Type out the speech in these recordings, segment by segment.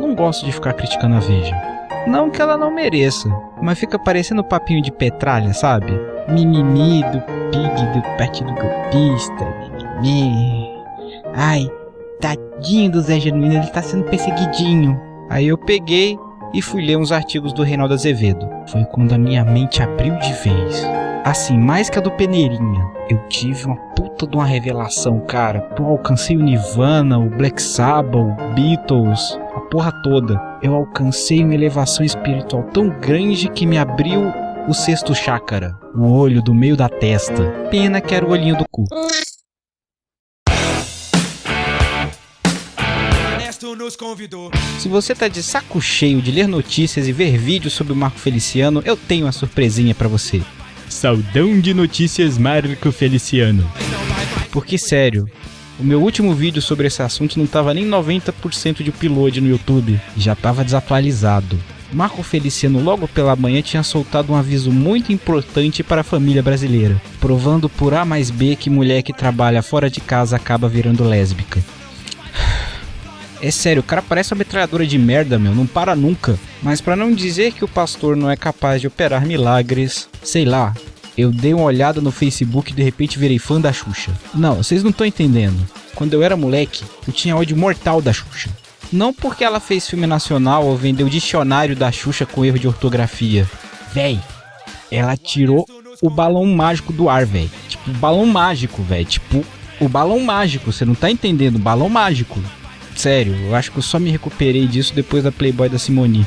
não gosto de ficar criticando a Veja. Não que ela não mereça, mas fica parecendo papinho de petralha, sabe? Mimimi do PIG, do Partido Golpista, mimimi. Ai, tadinho do Zé Genuíno, ele tá sendo perseguidinho. Aí eu peguei e fui ler uns artigos do Reinaldo Azevedo. Foi quando a minha mente abriu de vez. Assim, mais que a do Peneirinha. Eu tive uma puta de uma revelação, cara. Eu alcancei o Nirvana, o Black Sabbath, o Beatles, a porra toda. Eu alcancei uma elevação espiritual tão grande que me abriu o sexto chakra, o olho do meio da testa. Pena que era o olhinho do cu. Se você tá de saco cheio de ler notícias e ver vídeos sobre o Marco Feliciano, eu tenho uma surpresinha pra você. Saudão de notícias Marco Feliciano. Porque sério, o meu último vídeo sobre esse assunto não tava nem 90% de upload no YouTube, já tava desatualizado. Marco Feliciano logo pela manhã tinha soltado um aviso muito importante para a família brasileira, provando por A mais B que mulher que trabalha fora de casa acaba virando lésbica. É sério, o cara parece uma metralhadora de merda, meu, não para nunca. Mas pra não dizer que o pastor não é capaz de operar milagres, sei lá, eu dei uma olhada no Facebook e de repente virei fã da Xuxa. Não, vocês não estão entendendo. Quando eu era moleque, eu tinha ódio mortal da Xuxa. Não porque ela fez filme nacional ou vendeu o dicionário da Xuxa com erro de ortografia. Véi, ela tirou o balão mágico do ar, véi. Tipo, balão mágico, véi. Tipo, o balão mágico, você não tá entendendo, balão mágico. Sério, eu acho que eu só me recuperei disso depois da Playboy da Simone.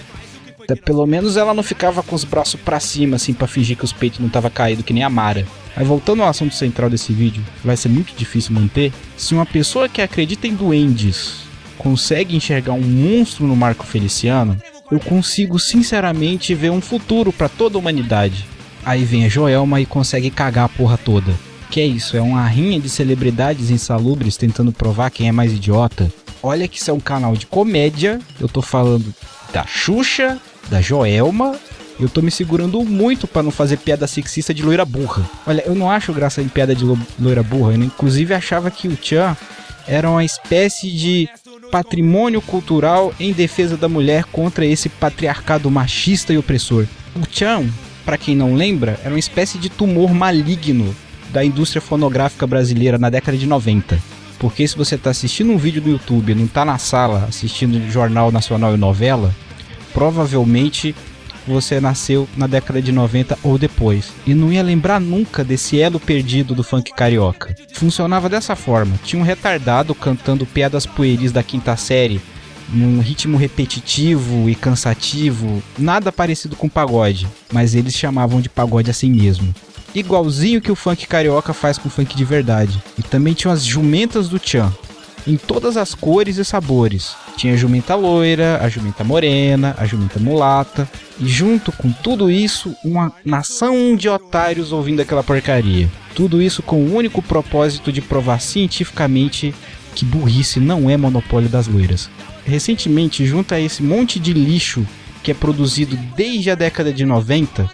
Pelo menos ela não ficava com os braços pra cima, assim, pra fingir que os peitos não estavam caídos, que nem a Mara. Aí voltando ao assunto central desse vídeo, vai ser muito difícil manter. Se uma pessoa que acredita em duendes consegue enxergar um monstro no Marco Feliciano, eu consigo sinceramente ver um futuro pra toda a humanidade. Aí vem a Joelma e consegue cagar a porra toda. Que é isso, é uma rinha de celebridades insalubres tentando provar quem é mais idiota. Olha que isso é um canal de comédia, eu tô falando da Xuxa, da Joelma, eu tô me segurando muito pra não fazer piada sexista de loira burra. Olha, eu não acho graça em piada de loira burra, eu inclusive achava que o Tchan era uma espécie de patrimônio cultural em defesa da mulher contra esse patriarcado machista e opressor. O Tchan, pra quem não lembra, era uma espécie de tumor maligno da indústria fonográfica brasileira na década de 90. Porque se você está assistindo um vídeo do YouTube e não está na sala assistindo Jornal Nacional e novela, provavelmente você nasceu na década de 90 ou depois. E não ia lembrar nunca desse elo perdido do funk carioca. Funcionava dessa forma. Tinha um retardado cantando piadas pueris da quinta série, num ritmo repetitivo e cansativo, nada parecido com pagode, mas eles chamavam de pagode assim mesmo. Igualzinho que o funk carioca faz com o funk de verdade. E também tinha as jumentas do Tchan, em todas as cores e sabores. Tinha a jumenta loira, a jumenta morena, a jumenta mulata. E junto com tudo isso, uma nação de otários ouvindo aquela porcaria. Tudo isso com o único propósito de provar cientificamente que burrice não é monopólio das loiras. Recentemente, junto a esse monte de lixo que é produzido desde a década de 90...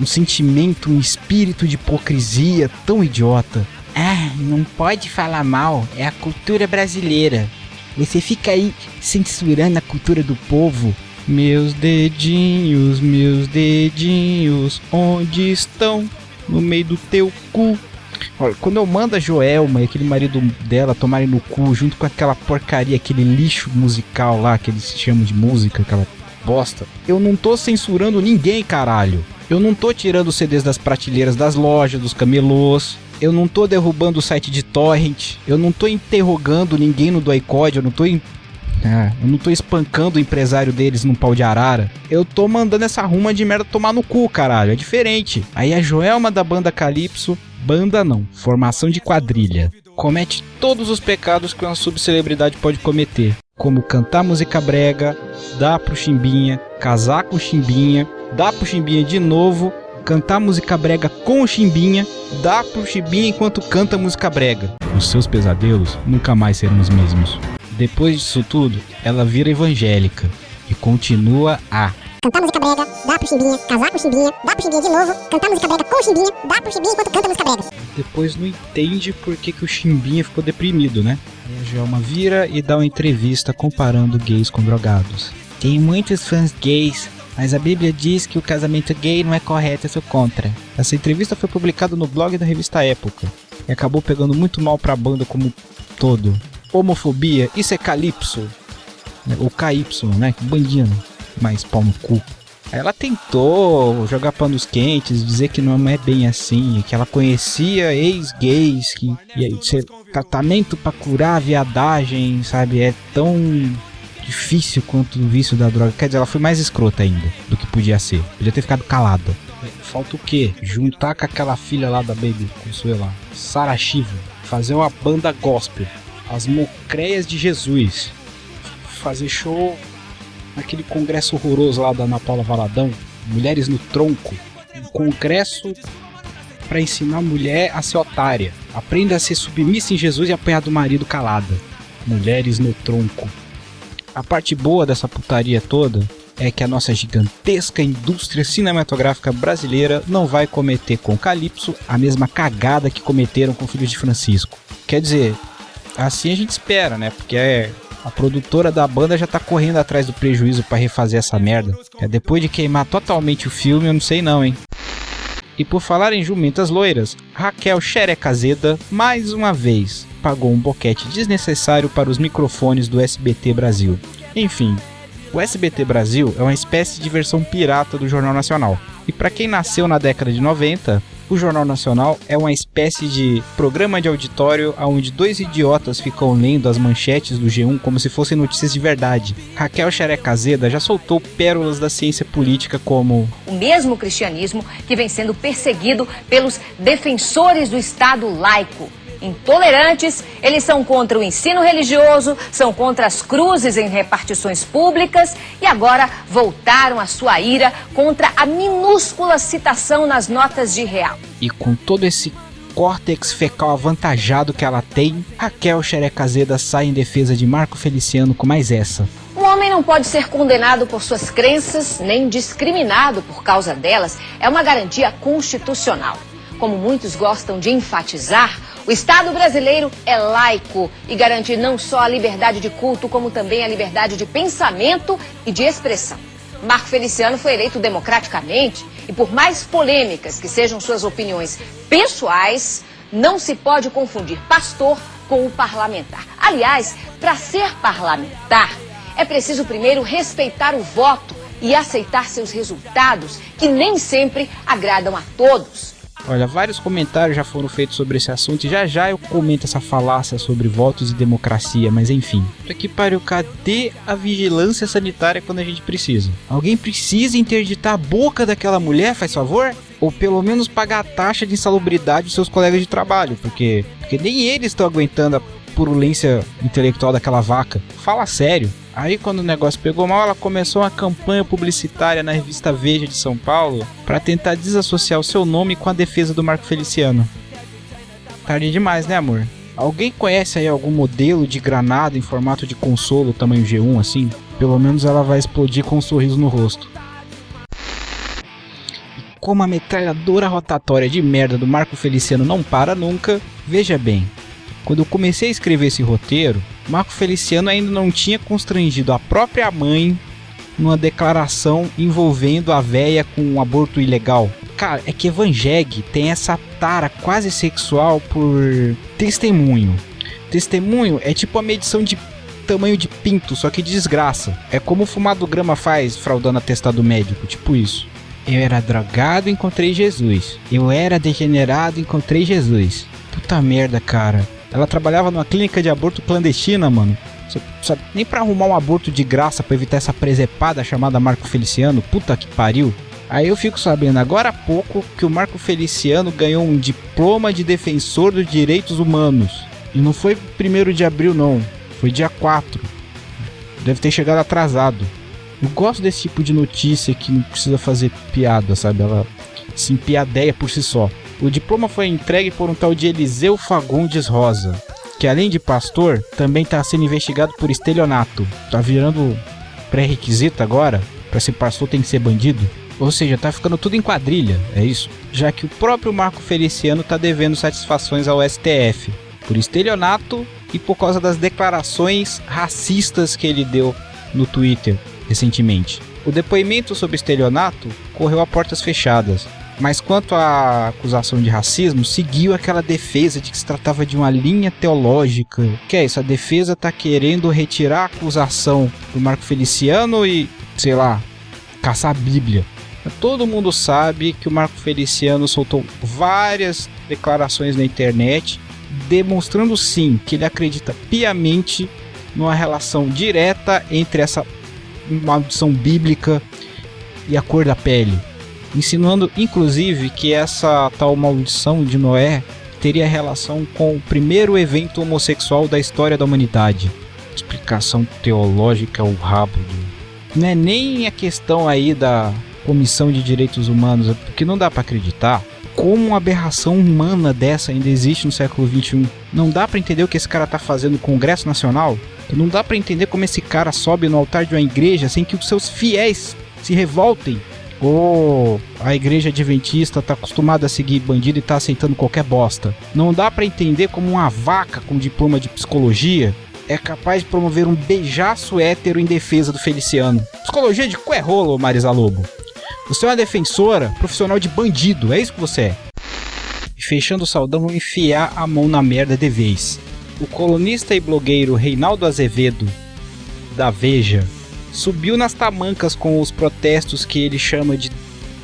um sentimento, um espírito de hipocrisia tão idiota. Ah, não pode falar mal, é a cultura brasileira. Você fica aí censurando a cultura do povo. Meus dedinhos, onde estão? No meio do teu cu. Olha, quando eu mando a Joelma e aquele marido dela tomarem no cu junto com aquela porcaria, aquele lixo musical lá que eles chamam de música, aquela bosta, eu não tô censurando ninguém, caralho. Eu não tô tirando os CDs das prateleiras das lojas, dos camelôs. Eu não tô derrubando o site de torrent. Eu não tô interrogando ninguém no doicode. Eu não tô espancando o empresário deles num pau de arara. Eu tô mandando essa ruma de merda tomar no cu, caralho. É diferente. Aí a Joelma da banda Calypso, banda não, formação de quadrilha, comete todos os pecados que uma subcelebridade pode cometer. Como cantar música brega, dar pro Chimbinha, casar com o Chimbinha, dar pro Chimbinha de novo, cantar música brega com o Chimbinha, dar pro Chimbinha enquanto canta música brega. Os seus pesadelos nunca mais serão os mesmos. Depois disso tudo, ela vira evangélica e continua a cantar música brega, dar pro Chimbinha, casar com o Chimbinha, dar pro Chimbinha de novo, cantar música brega com o Chimbinha, dar pro Chimbinha enquanto canta música brega. depois não entende por que o Chimbinha ficou deprimido, né? Aí a Joelma vira e dá uma entrevista comparando gays com drogados. Tem muitos fãs gays, mas a Bíblia diz que o casamento gay não é correto, eu sou contra. Essa entrevista foi publicada no blog da revista Época e acabou pegando muito mal pra banda como todo. Homofobia, isso é Calypso. Ou KY, né? Que bandinha, mais pau no cu. Aí ela tentou jogar panos quentes, dizer que não é bem assim, que ela conhecia ex-gays, que tratamento pra curar a viadagem, sabe, é tão difícil quanto o vício da droga. Quer dizer, ela foi mais escrota ainda do que podia ser. Podia ter ficado calada. Falta o quê? Juntar com aquela filha lá da Baby Consuela, Sarah Shiva, fazer uma banda gospel, as Mocreias de Jesus, fazer show naquele congresso horroroso lá da Ana Paula Valadão, Mulheres no Tronco, um congresso para ensinar a mulher a ser otária, aprenda a ser submissa em Jesus e apanhar do marido calada. Mulheres no Tronco. A parte boa dessa putaria toda é que a nossa gigantesca indústria cinematográfica brasileira não vai cometer com Calypso a mesma cagada que cometeram com Filhos de Francisco. Quer dizer, assim a gente espera, né? Porque a produtora da banda já tá correndo atrás do prejuízo pra refazer essa merda. Depois de queimar totalmente o filme, eu não sei não, hein. E por falar em jumentas loiras, Raquel Xerecazeda, mais uma vez, pagou um boquete desnecessário para os microfones do SBT Brasil. Enfim, o SBT Brasil é uma espécie de versão pirata do Jornal Nacional. E para quem nasceu na década de 90... o Jornal Nacional é uma espécie de programa de auditório onde dois idiotas ficam lendo as manchetes do G1 como se fossem notícias de verdade. Raquel Xerecazeda já soltou pérolas da ciência política como o mesmo cristianismo que vem sendo perseguido pelos defensores do Estado laico. Intolerantes, eles são contra o ensino religioso, são contra as cruzes em repartições públicas e agora voltaram a sua ira contra a minúscula citação nas notas de real. E com todo esse córtex fecal avantajado que ela tem, Raquel Xerecazeda sai em defesa de Marco Feliciano com mais essa. Um homem não pode ser condenado por suas crenças, nem discriminado por causa delas, é uma garantia constitucional. Como muitos gostam de enfatizar, o Estado brasileiro é laico e garante não só a liberdade de culto, como também a liberdade de pensamento e de expressão. Marco Feliciano foi eleito democraticamente e, por mais polêmicas que sejam suas opiniões pessoais, não se pode confundir pastor com o parlamentar. Aliás, para ser parlamentar, é preciso primeiro respeitar o voto e aceitar seus resultados, que nem sempre agradam a todos. Olha, vários comentários já foram feitos sobre esse assunto e já eu comento essa falácia sobre votos e democracia, mas enfim. Aqui pariu, cadê a vigilância sanitária quando a gente precisa? Alguém precisa interditar a boca daquela mulher, faz favor? Ou pelo menos pagar a taxa de insalubridade dos seus colegas de trabalho, porque nem eles estão aguentando a purulência intelectual daquela vaca. Fala sério. Aí quando o negócio pegou mal, ela começou uma campanha publicitária na revista Veja de São Paulo para tentar desassociar o seu nome com a defesa do Marco Feliciano. Tarde demais, né, amor? Alguém conhece aí algum modelo de granada em formato de consolo tamanho G1 assim? Pelo menos ela vai explodir com um sorriso no rosto. E como a metralhadora rotatória de merda do Marco Feliciano não para nunca, veja bem. Quando eu comecei a escrever esse roteiro, Marco Feliciano ainda não tinha constrangido a própria mãe numa declaração envolvendo a véia com um aborto ilegal. Cara, é que Evangeg tem essa tara quase sexual por testemunho. Testemunho é tipo a medição de tamanho de pinto, só que de desgraça. É como o Fumado Grama faz fraudando atestado médico, tipo isso. Eu era drogado, encontrei Jesus. Eu era degenerado, encontrei Jesus. Puta merda, cara. Ela trabalhava numa clínica de aborto clandestina, mano. Sabe, nem pra arrumar um aborto de graça pra evitar essa presepada chamada Marco Feliciano. Puta que pariu. Aí eu fico sabendo agora há pouco que o Marco Feliciano ganhou um diploma de defensor dos direitos humanos. E não foi 1º de abril não, foi dia 4. Deve ter chegado atrasado. Eu gosto desse tipo de notícia que não precisa fazer piada, sabe? Ela se empiadeia por si só. O diploma foi entregue por um tal de Eliseu Fagundes Rosa, que além de pastor, também está sendo investigado por estelionato. Tá virando pré-requisito agora? Pra ser pastor tem que ser bandido? Ou seja, tá ficando tudo em quadrilha, é isso? Já que o próprio Marco Feliciano tá devendo satisfações ao STF por estelionato e por causa das declarações racistas que ele deu no Twitter recentemente. O depoimento sobre estelionato correu a portas fechadas, mas quanto à acusação de racismo, seguiu aquela defesa de que se tratava de uma linha teológica. Que é isso, a defesa tá querendo retirar a acusação do Marco Feliciano e, sei lá, caçar a Bíblia. Todo mundo sabe que o Marco Feliciano soltou várias declarações na internet, demonstrando sim que ele acredita piamente numa relação direta entre essa maldição bíblica e a cor da pele, insinuando inclusive que essa tal maldição de Noé teria relação com o primeiro evento homossexual da história da humanidade. Explicação teológica ao rabo do... Não é nem a questão aí da Comissão de Direitos Humanos, porque não dá para acreditar como uma aberração humana dessa ainda existe no século XXI. Não dá para entender o que esse cara tá fazendo no Congresso Nacional. Não dá para entender como esse cara sobe no altar de uma igreja sem que os seus fiéis se revoltem. Ou a igreja adventista tá acostumada a seguir bandido e tá aceitando qualquer bosta. Não dá para entender como uma vaca com diploma de psicologia é capaz de promover um beijaço hétero em defesa do Feliciano. Psicologia de cu é rolo, Marisa Lobo. Você é uma defensora profissional de bandido, é isso que você é. E fechando o saldão, vamos enfiar a mão na merda de vez. O colunista e blogueiro Reinaldo Azevedo, da Veja, subiu nas tamancas com os protestos que ele chama de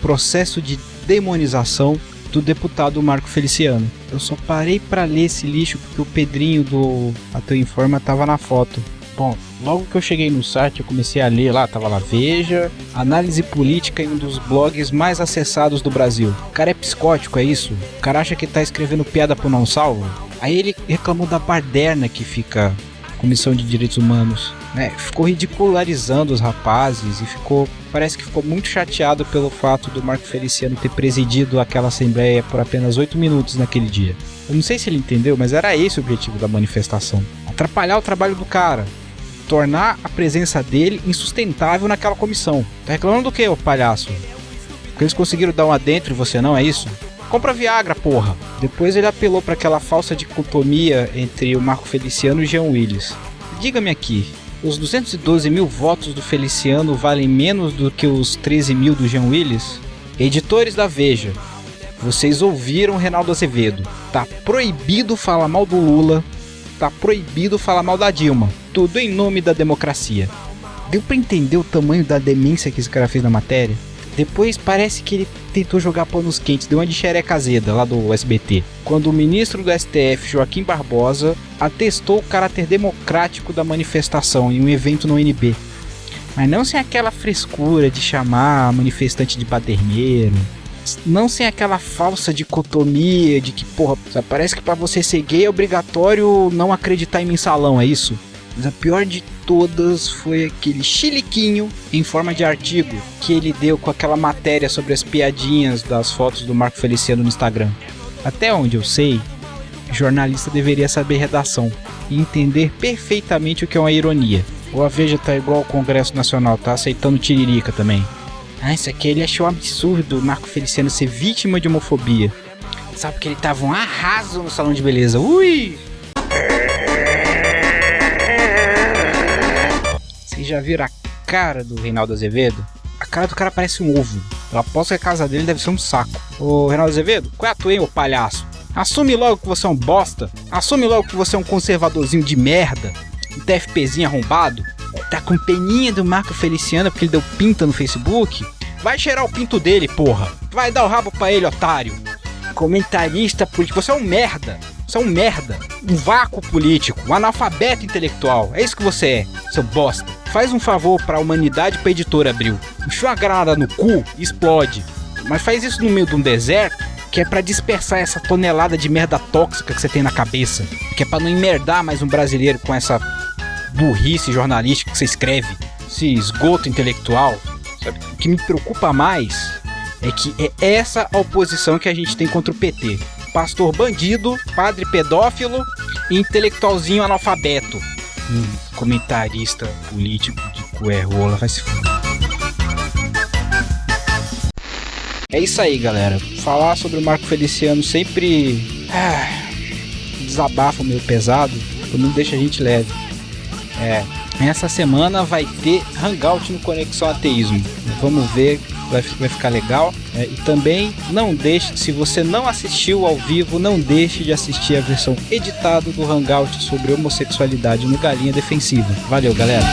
processo de demonização do deputado Marco Feliciano. Eu só parei pra ler esse lixo porque o Pedrinho do Ateu Informa tava na foto. Bom, logo que eu cheguei no site eu comecei a ler lá, tava lá Veja, análise política em um dos blogs mais acessados do Brasil. O cara é psicótico, é isso? O cara acha que tá escrevendo piada pro não salvo? Aí ele reclamou da baderna que fica a Comissão de Direitos Humanos, né? Ficou ridicularizando os rapazes e parece que ficou muito chateado pelo fato do Marco Feliciano ter presidido aquela assembleia por apenas 8 minutos naquele dia. Eu não sei se ele entendeu, mas era esse o objetivo da manifestação. Atrapalhar o trabalho do cara. Tornar a presença dele insustentável naquela comissão. Tá reclamando do que, ô palhaço? Porque eles conseguiram dar uma dentro e você não, é isso? Compra Viagra, porra! Depois ele apelou para aquela falsa dicotomia entre o Marco Feliciano e o Jean Willis. Diga-me aqui, os 212 mil votos do Feliciano valem menos do que os 13 mil do Jean Willis? Editores da Veja, vocês ouviram Reinaldo Azevedo. Tá proibido falar mal do Lula, tá proibido falar mal da Dilma. Tudo em nome da democracia. Deu pra entender o tamanho da demência que esse cara fez na matéria? Depois parece que ele tentou jogar panos quentes, deu uma de xereca azeda lá do SBT, quando o ministro do STF, Joaquim Barbosa, atestou o caráter democrático da manifestação em um evento no UNB. Mas não sem aquela frescura de chamar manifestante de baderneiro, não sem aquela falsa dicotomia de que, porra, parece que pra você ser gay é obrigatório não acreditar em mensalão, é isso? Mas a pior de todas foi aquele chiliquinho em forma de artigo que ele deu com aquela matéria sobre as piadinhas das fotos do Marco Feliciano no Instagram. Até onde eu sei, jornalista deveria saber redação e entender perfeitamente o que é uma ironia. Ou a Veja tá igual ao Congresso Nacional, tá aceitando tiririca também. Isso aqui ele achou um absurdo o Marco Feliciano ser vítima de homofobia. Sabe que ele tava um arraso no salão de beleza. Ui! Vocês já viram a cara do Reinaldo Azevedo? A cara do cara parece um ovo. Eu aposto que a casa dele deve ser um saco. Ô Reinaldo Azevedo, qual é a tua, hein, ô palhaço? Assume logo que você é um bosta. Assume logo que você é um conservadorzinho de merda. Um TFPzinho arrombado. Tá com peninha do Marco Feliciano porque ele deu pinta no Facebook? Vai cheirar o pinto dele, porra. Vai dar o rabo pra ele, otário. Comentarista político. Você é um merda. Você é um merda. Um vácuo político. Um analfabeto intelectual. É isso que você é, seu bosta. Faz um favor pra humanidade e pra editora Abril. Enfia uma granada no cu e explode. Mas faz isso no meio de um deserto, que é pra dispersar essa tonelada de merda tóxica que você tem na cabeça. Que é pra não emmerdar mais um brasileiro com essa burrice jornalística que você escreve. Esse esgoto intelectual. Sabe? O que me preocupa mais é que é essa a oposição que a gente tem contra o PT. Pastor bandido, padre pedófilo e intelectualzinho analfabeto. Comentarista político de cuerrola, vai se fuder. É isso aí, galera. Falar sobre o Marco Feliciano sempre desabafa meio pesado, não deixa a gente leve. Essa semana vai ter Hangout no Conexão Ateísmo. Vamos ver, vai ficar legal. E também não deixe, se você não assistiu ao vivo, não deixe de assistir a versão editada do Hangout sobre homossexualidade no Galinha Defensiva. Valeu, galera!